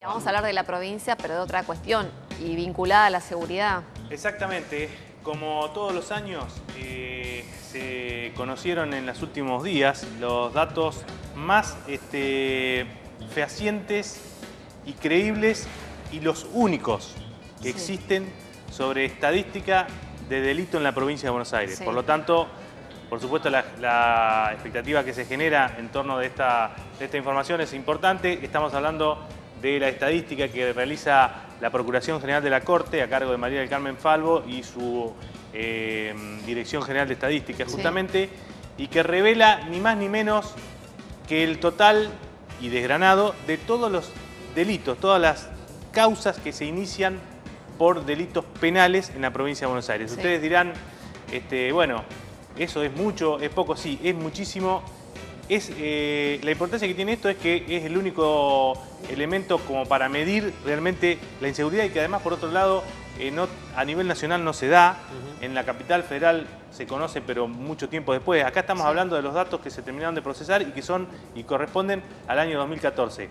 Vamos a hablar de la provincia, pero de otra cuestión y vinculada a la seguridad. Exactamente. Como todos los años, se conocieron en los últimos días los datos más fehacientes y creíbles y los únicos que existen sobre estadística de delito en la provincia de Buenos Aires. Por lo tanto, por supuesto, la expectativa que se genera en torno de esta información es importante. Estamos hablando de la estadística que realiza la Procuración General de la Corte a cargo de María del Carmen Falvo y su Dirección General de Estadística, justamente, y que revela ni más ni menos que el total y desgranado de todos los delitos, todas las causas que se inician por delitos penales en la provincia de Buenos Aires. Ustedes dirán, bueno, eso es mucho, es poco, sí, es muchísimo. La importancia que tiene esto es que es el único elemento como para medir realmente la inseguridad y que además, por otro lado, a nivel nacional no se da. En la capital federal se conoce, pero mucho tiempo después. Acá estamos hablando de los datos que se terminaron de procesar y que son y corresponden al año 2014.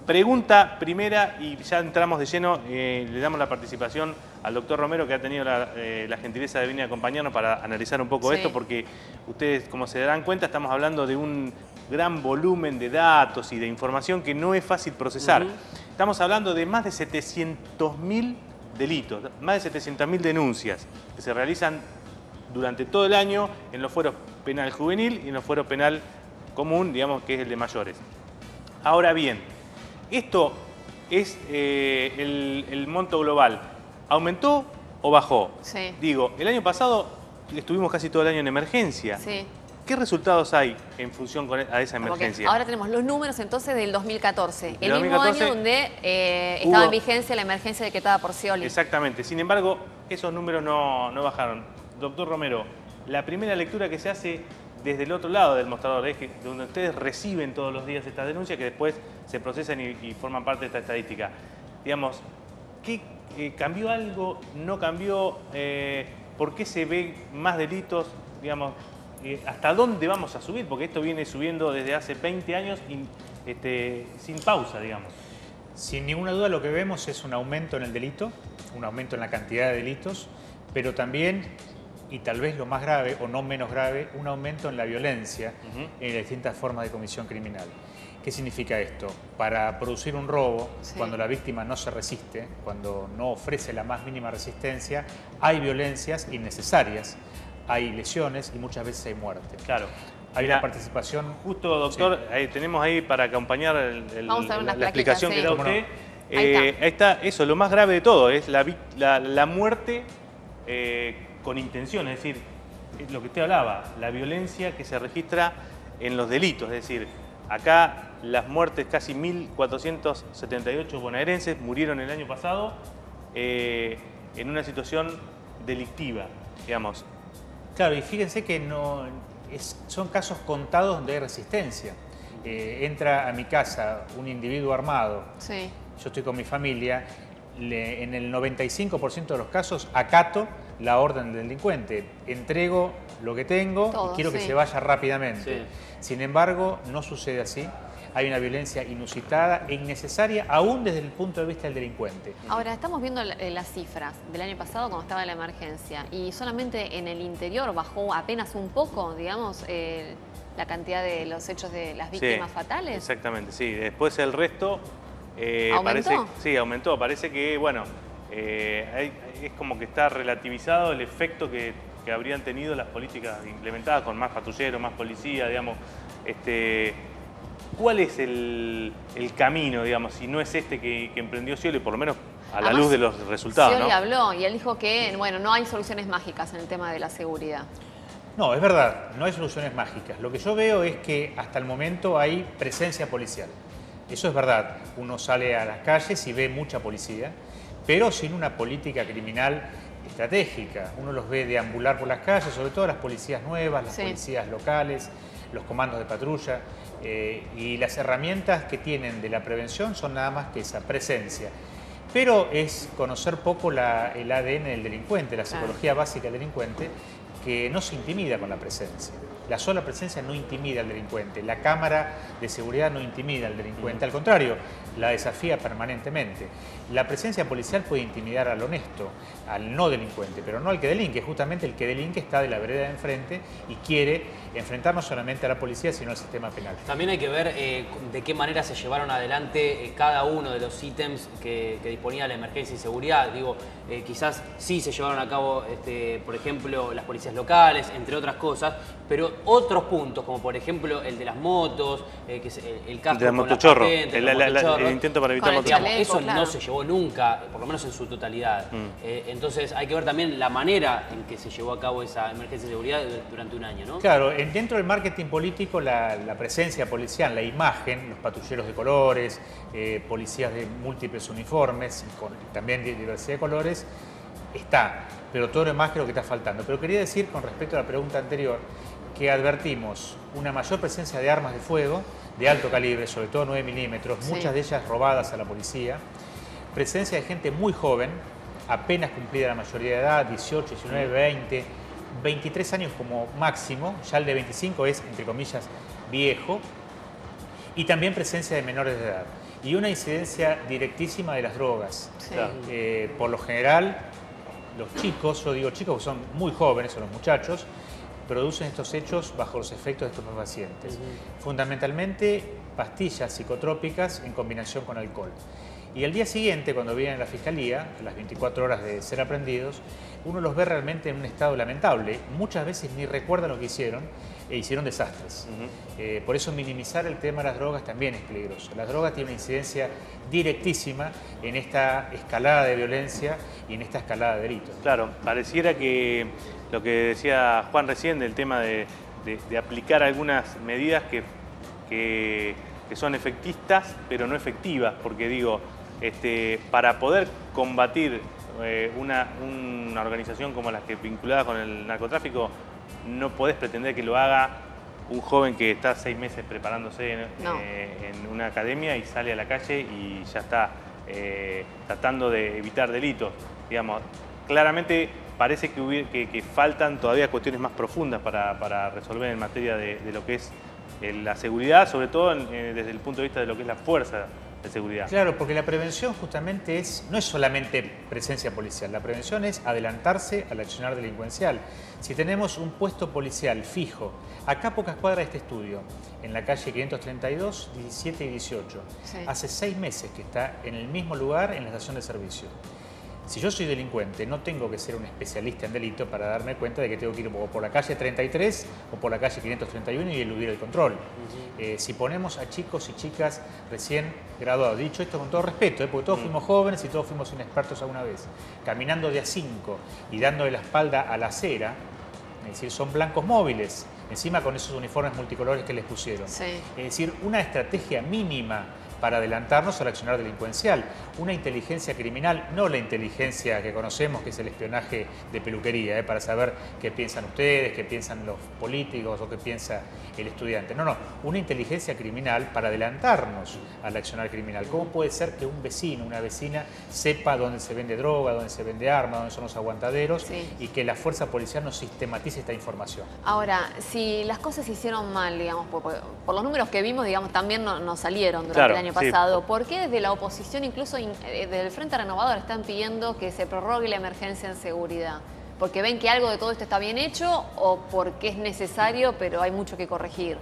Pregunta primera, y ya entramos de lleno, le damos la participación al doctor Romero, que ha tenido la gentileza de venir a acompañarnos para analizar un poco esto, porque ustedes, como se darán cuenta, estamos hablando de un gran volumen de datos y de información que no es fácil procesar. Estamos hablando de más de 700.000 delitos, más de 700.000 denuncias que se realizan durante todo el año en los fueros penal juvenil y en los fueros penal común, digamos que es el de mayores. Ahora bien, esto es el monto global. ¿Aumentó o bajó? Sí. Digo, el año pasado estuvimos casi todo el año en emergencia. Sí. ¿Qué resultados hay en función a esa emergencia? Ahora tenemos los números entonces del 2014, el 2014, mismo año donde estaba en vigencia la emergencia decretada por Scioli. Exactamente. Sin embargo, esos números no bajaron. Doctor Romero, la primera lectura que se hace desde el otro lado del mostrador, donde ustedes reciben todos los días estas denuncias que después se procesan y forman parte de esta estadística. Digamos, ¿cambió algo? ¿No cambió? ¿Por qué se ven más delitos? Digamos, ¿hasta dónde vamos a subir? Porque esto viene subiendo desde hace 20 años sin pausa, digamos. Sin ninguna duda lo que vemos es un aumento en el delito, un aumento en la cantidad de delitos, pero también, y tal vez lo más grave o no menos grave, un aumento en la violencia en las distintas formas de comisión criminal. ¿Qué significa esto? Para producir un robo, cuando la víctima no se resiste, cuando no ofrece la más mínima resistencia, hay violencias innecesarias, hay lesiones y muchas veces hay muerte. Claro. Hay una participación... Justo, doctor, tenemos ahí para acompañar la explicación que da usted. Ahí está eso, lo más grave de todo, es la muerte con intención, es decir, lo que usted hablaba, la violencia que se registra en los delitos, es decir, acá las muertes, casi 1.478 bonaerenses murieron el año pasado en una situación delictiva, digamos. Claro, y fíjense que son casos contados donde hay resistencia. Entra a mi casa un individuo armado, yo estoy con mi familia, en el 95% de los casos acato la orden del delincuente, entrego lo que tengo y quiero que se vaya rápidamente. Sin embargo, no sucede así. Hay una violencia inusitada e innecesaria, aún desde el punto de vista del delincuente. Ahora, estamos viendo las cifras del año pasado cuando estaba la emergencia y solamente en el interior bajó apenas un poco, digamos, la cantidad de los hechos de las víctimas fatales. Exactamente, sí. Después el resto... ¿Aumentó? Aumentó. Parece que, bueno, es como que está relativizado el efecto que habrían tenido las políticas implementadas con más patrulleros, más policía, digamos. ¿Cuál es el camino, digamos, si no es que emprendió Scioli, por lo menos a la luz de los resultados? Scioli habló y él dijo que, bueno, no hay soluciones mágicas en el tema de la seguridad. No, es verdad, no hay soluciones mágicas. Lo que yo veo es que hasta el momento hay presencia policial. Eso es verdad. Uno sale a las calles y ve mucha policía, pero sin una política criminal estratégica. Uno los ve deambular por las calles, sobre todo las policías nuevas, las policías locales, los comandos de patrulla. Y las herramientas que tienen de la prevención son nada más que esa presencia. Pero es conocer poco el ADN del delincuente, la psicología básica del delincuente, que no se intimida con la presencia. La sola presencia no intimida al delincuente, la cámara de seguridad no intimida al delincuente, al contrario, la desafía permanentemente. La presencia policial puede intimidar al honesto, al no delincuente, pero no al que delinque. Justamente el que delinque está de la vereda de enfrente y quiere enfrentar no solamente a la policía, sino al sistema penal. También hay que ver de qué manera se llevaron adelante cada uno de los ítems que disponía la emergencia y seguridad. Digo, quizás sí se llevaron a cabo, por ejemplo, las policías locales, entre otras cosas, pero otros puntos, como por ejemplo el de las motos, que es el casco de la con motochorro, las patentes, el intento para evitar digamos, motochorro. eso claro. no se llevó nunca, por lo menos en su totalidad. Entonces hay que ver también la manera en que se llevó a cabo esa emergencia de seguridad durante un año, ¿no? Claro, dentro del marketing político la presencia policial, la imagen, los patrulleros de colores, policías de múltiples uniformes, con también de diversidad de colores, está, pero todo lo demás creo que está faltando. Pero quería decir, con respecto a la pregunta anterior, que advertimos una mayor presencia de armas de fuego de alto calibre, sobre todo 9 milímetros, Sí. muchas de ellas robadas a la policía, presencia de gente muy joven, apenas cumplida la mayoría de edad, 18, 19, 20, 23 años como máximo, ya el de 25 es, entre comillas, viejo, y también presencia de menores de edad. Y una incidencia directísima de las drogas. Sí. Claro. Por lo general, los chicos, yo digo chicos que son muy jóvenes, son los muchachos, producen estos hechos bajo los efectos de estupefacientes. Fundamentalmente pastillas psicotrópicas en combinación con alcohol. Y al día siguiente, cuando vienen a la fiscalía, a las 24 horas de ser aprendidos, uno los ve realmente en un estado lamentable. Muchas veces ni recuerdan lo que hicieron e hicieron desastres. Por eso minimizar el tema de las drogas también es peligroso. Las drogas tienen una incidencia directísima en esta escalada de violencia y en esta escalada de delitos. Claro, pareciera que lo que decía Juan recién del tema de aplicar algunas medidas que son efectistas, pero no efectivas, porque digo, para poder combatir una organización como la que vinculada con el narcotráfico, no podés pretender que lo haga un joven que está 6 meses preparándose en una academia y sale a la calle y ya está tratando de evitar delitos. Digamos, claramente parece que faltan todavía cuestiones más profundas para resolver en materia de lo que es la seguridad, sobre todo desde el punto de vista de lo que es la fuerza de seguridad. Claro, porque la prevención justamente no es solamente presencia policial, la prevención es adelantarse al accionar delincuencial. Si tenemos un puesto policial fijo, acá a pocas cuadras de este estudio, en la calle 532, 17 y 18, Sí. hace 6 meses que está en el mismo lugar en la estación de servicio. Si yo soy delincuente, no tengo que ser un especialista en delito para darme cuenta de que tengo que ir o por la calle 33 o por la calle 531 y eludir el control. Si ponemos a chicos y chicas recién graduados, dicho esto con todo respeto, porque todos fuimos jóvenes y todos fuimos inexpertos alguna vez, caminando de A5 y dándole la espalda a la acera, es decir, son blancos móviles, encima con esos uniformes multicolores que les pusieron. Sí. Es decir, una estrategia mínima para adelantarnos al accionar delincuencial. Una inteligencia criminal, no la inteligencia que conocemos, que es el espionaje de peluquería, para saber qué piensan ustedes, qué piensan los políticos o qué piensa el estudiante. No, una inteligencia criminal para adelantarnos al accionar criminal. ¿Cómo puede ser que un vecino, una vecina, sepa dónde se vende droga, dónde se vende armas, dónde son los aguantaderos y que la fuerza policial nos sistematice esta información? Ahora, si las cosas se hicieron mal, digamos, por los números que vimos, digamos, también no salieron durante Claro, el año pasado, ¿por qué desde la oposición, incluso desde el Frente Renovador, están pidiendo que se prorrogue la emergencia en seguridad? ¿Porque ven que algo de todo esto está bien hecho o porque es necesario pero hay mucho que corregir?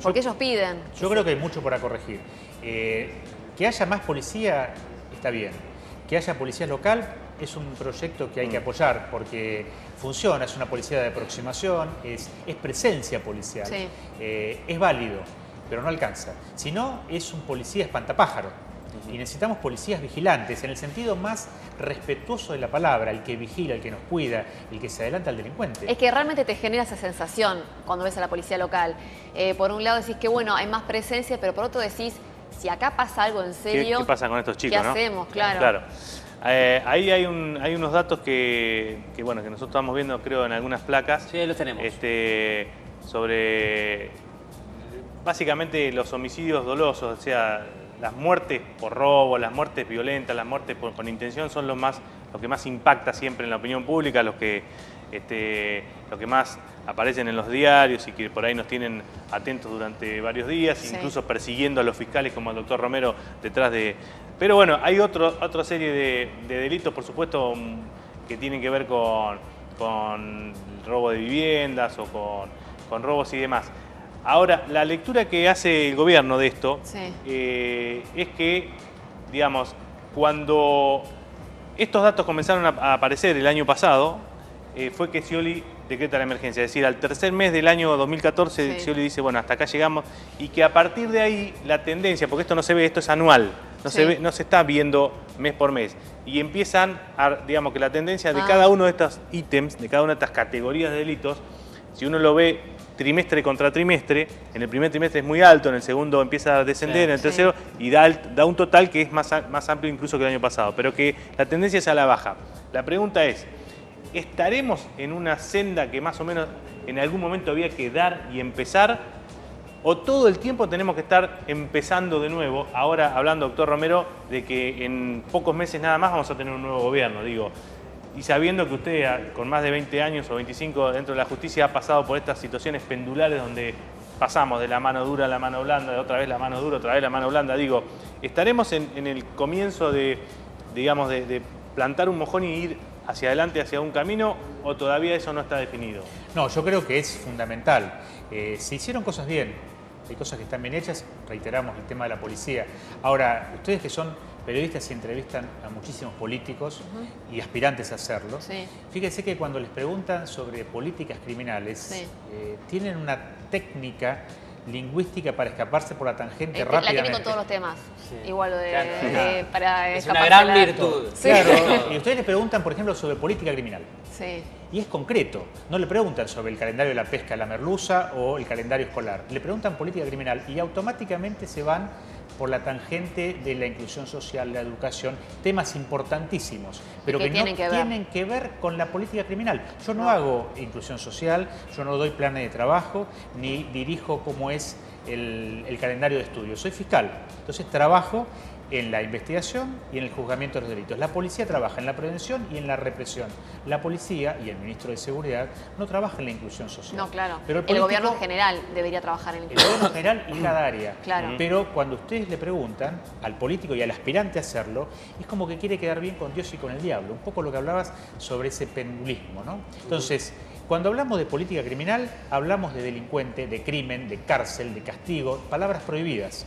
Porque ellos piden. Yo creo que hay mucho para corregir. Que haya más policía está bien. Que haya policía local es un proyecto que hay que apoyar porque funciona, es una policía de aproximación, es presencia policial, Sí. Es válido, pero no alcanza. Si no, es un policía espantapájaro. Y necesitamos policías vigilantes, en el sentido más respetuoso de la palabra, el que vigila, el que nos cuida, el que se adelanta al delincuente. Es que realmente te genera esa sensación cuando ves a la policía local. Por un lado decís que bueno, hay más presencia, pero por otro decís, si acá pasa algo en serio, ¿Qué pasa con estos chicos? ¿qué ¿no? hacemos? Claro. Claro. Ahí hay unos datos que nosotros estamos viendo, creo, en algunas placas. Sí, los tenemos. Sobre básicamente los homicidios dolosos, o sea, las muertes por robo, las muertes violentas, las muertes con intención son lo que más impacta siempre en la opinión pública, los que lo que más aparecen en los diarios y que por ahí nos tienen atentos durante varios días, Sí. incluso persiguiendo a los fiscales como el doctor Romero detrás de... Pero bueno, hay otra serie de delitos, por supuesto, que tienen que ver con el robo de viviendas o con robos y demás. Ahora, la lectura que hace el gobierno de esto Sí. es que, digamos, cuando estos datos comenzaron a aparecer el año pasado, fue que Scioli decreta la emergencia. Es decir, al tercer mes del año 2014, Sí. Scioli dice, bueno, hasta acá llegamos, y que a partir de ahí la tendencia, porque esto no se ve, esto es anual, no, Sí. se ve, no se está viendo mes por mes, y empiezan, digamos, que la tendencia de Ah. cada uno de estos ítems, de cada una de estas categorías de delitos, si uno lo ve trimestre contra trimestre, en el primer trimestre es muy alto, en el segundo empieza a descender, Sí. en el tercero, y da un total que es más amplio incluso que el año pasado, pero que la tendencia es a la baja. La pregunta es, ¿estaremos en una senda que más o menos en algún momento había que dar y empezar? ¿O todo el tiempo tenemos que estar empezando de nuevo? Ahora, hablando, doctor Romero, de que en pocos meses nada más vamos a tener un nuevo gobierno, digo. Y sabiendo que usted, con más de 20 años o 25 dentro de la justicia, ha pasado por estas situaciones pendulares donde pasamos de la mano dura a la mano blanda, de otra vez la mano dura, otra vez la mano blanda, digo, ¿estaremos en el comienzo de, digamos, de plantar un mojón y ir hacia adelante, hacia un camino, o todavía eso no está definido? No, yo creo que es fundamental. Se hicieron cosas bien, hay cosas que están bien hechas, reiteramos el tema de la policía. Ahora, ustedes que son periodistas y entrevistan a muchísimos políticos y aspirantes a hacerlo, Sí. fíjense que cuando les preguntan sobre políticas criminales, Sí. tienen una técnica lingüística para escaparse por la tangente La rápidamente. tiene con todos los temas. Sí. Igual lo Claro. para Es una escaparse gran la- virtud. Sí. Claro, y ustedes les preguntan, por ejemplo, sobre política criminal. Sí. Y es concreto, no le preguntan sobre el calendario de la pesca de la merluza o el calendario escolar. Le preguntan política criminal y automáticamente se van por la tangente de la inclusión social, la educación, temas importantísimos, pero que que no tienen que ver. tienen que ver con la política criminal. Yo no hago inclusión social, yo no doy planes de trabajo, ni dirijo cómo es el calendario de estudios. Soy fiscal, entonces trabajo en la investigación y en el juzgamiento de los delitos. La policía trabaja en la prevención y en la represión. La policía y el ministro de Seguridad no trabajan en la inclusión social. No, claro. Pero el político- gobierno en general debería trabajar en el gobierno general y cada área. Claro. Pero cuando ustedes le preguntan al político y al aspirante a hacerlo, es como que quiere quedar bien con Dios y con el diablo. Un poco lo que hablabas sobre ese pendulismo, ¿no? Entonces, cuando hablamos de política criminal, hablamos de delincuente, de crimen, de cárcel, de castigo, palabras prohibidas.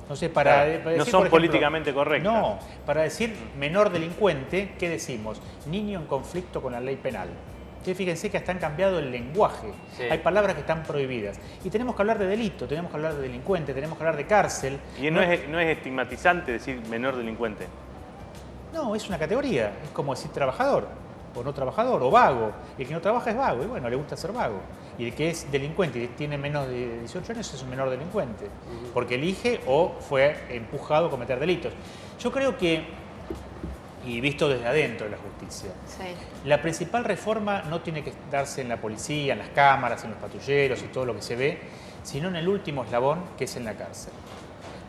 Entonces, Claro, decir, no por son ejemplo, políticamente correctas. No, para decir menor delincuente, ¿qué decimos? Niño en conflicto con la ley penal. Ustedes fíjense que hasta han cambiado el lenguaje. Sí. Hay palabras que están prohibidas. Y tenemos que hablar de delito, tenemos que hablar de delincuente, tenemos que hablar de cárcel. Y no es estigmatizante decir menor delincuente. No, es una categoría. Es como decir trabajador, o no trabajador, o vago. El que no trabaja es vago, y bueno, le gusta ser vago. Y el que es delincuente y tiene menos de 18 años es un menor delincuente, porque elige o fue empujado a cometer delitos. Yo creo que, y visto desde adentro de la justicia, Sí. la principal reforma no tiene que darse en la policía, en las cámaras, en los patrulleros y todo lo que se ve, sino en el último eslabón, que es en la cárcel.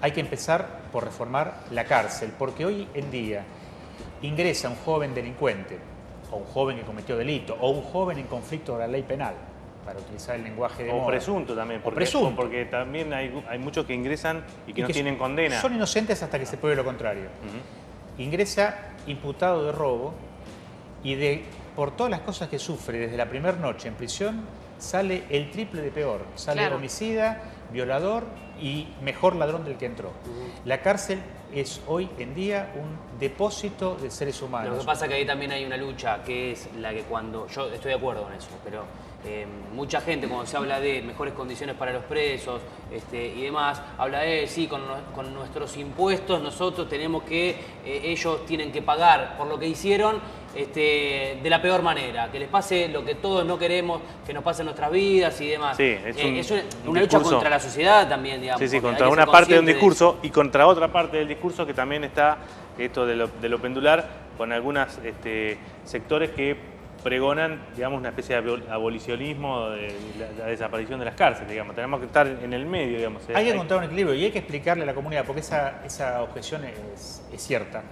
Hay que empezar por reformar la cárcel, porque hoy en día ingresa un joven delincuente, o un joven que cometió delito, o un joven en conflicto con la ley penal, para utilizar el lenguaje de O moda. presunto también. Porque, presunto. Porque también hay muchos que ingresan y que no que tienen condena. Son inocentes hasta que se pruebe lo contrario. Ingresa imputado de robo y por todas las cosas que sufre desde la primera noche en prisión, sale el triple de peor. Sale Claro. homicida, violador y mejor ladrón del que entró. La cárcel es hoy en día un depósito de seres humanos. Lo que pasa es que ahí también hay una lucha, que es la que cuando... Yo estoy de acuerdo con eso, pero mucha gente cuando se habla de mejores condiciones para los presos y demás, habla de, sí, con nuestros impuestos nosotros tenemos que... ellos tienen que pagar por lo que hicieron de la peor manera, que les pase lo que todos no queremos, que nos pase en nuestras vidas y demás. Sí, es una lucha discurso. contra la sociedad también, digamos. Sí, sí, porque hay contra que una ser parte de un consciente discurso y contra otra parte del discurso que también está esto de lo pendular, con algunos sectores que pregonan, digamos, una especie de abolicionismo de la desaparición de las cárceles, digamos. Tenemos que estar en el medio, digamos. Hay que encontrar un equilibrio y hay que explicarle a la comunidad, porque esa objeción es cierta,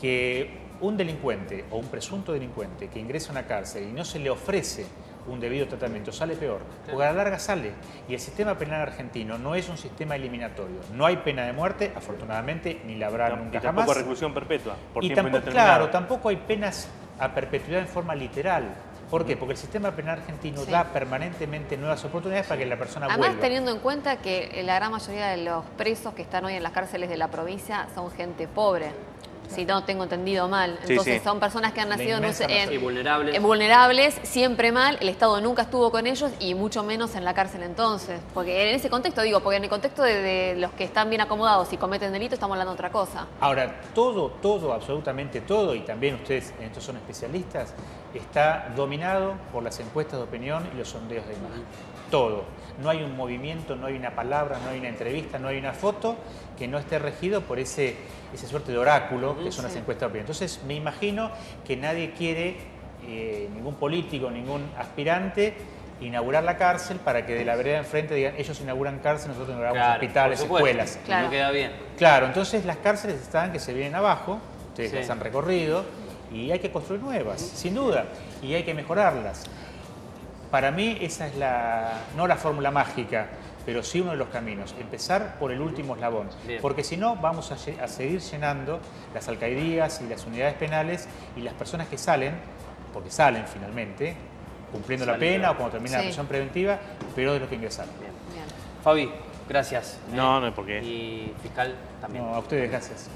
que un delincuente o un presunto delincuente que ingresa a una cárcel y no se le ofrece un debido tratamiento, sale peor, porque a la larga sale. Y el sistema penal argentino no es un sistema eliminatorio. No hay pena de muerte, afortunadamente, ni la habrá nunca Y tampoco jamás. reclusión perpetua, por Y tiempo tampoco, indeterminado. claro, tampoco hay penas a perpetuidad en forma literal. ¿Por qué? Porque el sistema penal argentino Sí. da permanentemente nuevas oportunidades para que la persona Además, vuelva. teniendo en cuenta que la gran mayoría de los presos que están hoy en las cárceles de la provincia son gente pobre, si no tengo entendido mal. Sí, Entonces sí. son personas que han La nacido inmensa Y vulnerables. vulnerables, siempre mal, el Estado nunca estuvo con ellos y mucho menos en la cárcel entonces. Porque en ese contexto, digo, porque en el contexto de los que están bien acomodados y cometen delito estamos hablando de otra cosa. Ahora, todo, absolutamente todo, y también ustedes en esto son especialistas, está dominado por las encuestas de opinión y los sondeos de imagen. Todo. No hay un movimiento, no hay una palabra, no hay una entrevista, no hay una foto que no esté regido por esa suerte de oráculo que son las encuestas de opinión. Entonces, me imagino que nadie quiere, ningún político, ningún aspirante, inaugurar la cárcel para que de la vereda enfrente digan, ellos inauguran cárcel, nosotros inauguramos Claro, hospitales, por supuesto. escuelas. Claro. No queda bien. Claro, entonces las cárceles están que se vienen abajo, ustedes Sí. las han recorrido, y hay que construir nuevas, sin duda, y hay que mejorarlas. Para mí esa es no la fórmula mágica, pero sí uno de los caminos, empezar por el último eslabón, Bien. porque si no vamos a seguir llenando las alcaldías y las unidades penales y las personas que salen, porque salen finalmente, cumpliendo la Salen pena peor. o cuando termina la Sí. prisión preventiva, pero de los que ingresaron. Bien. Bien. Fabi, gracias. No, no hay por qué. Y fiscal también. No, a ustedes, gracias.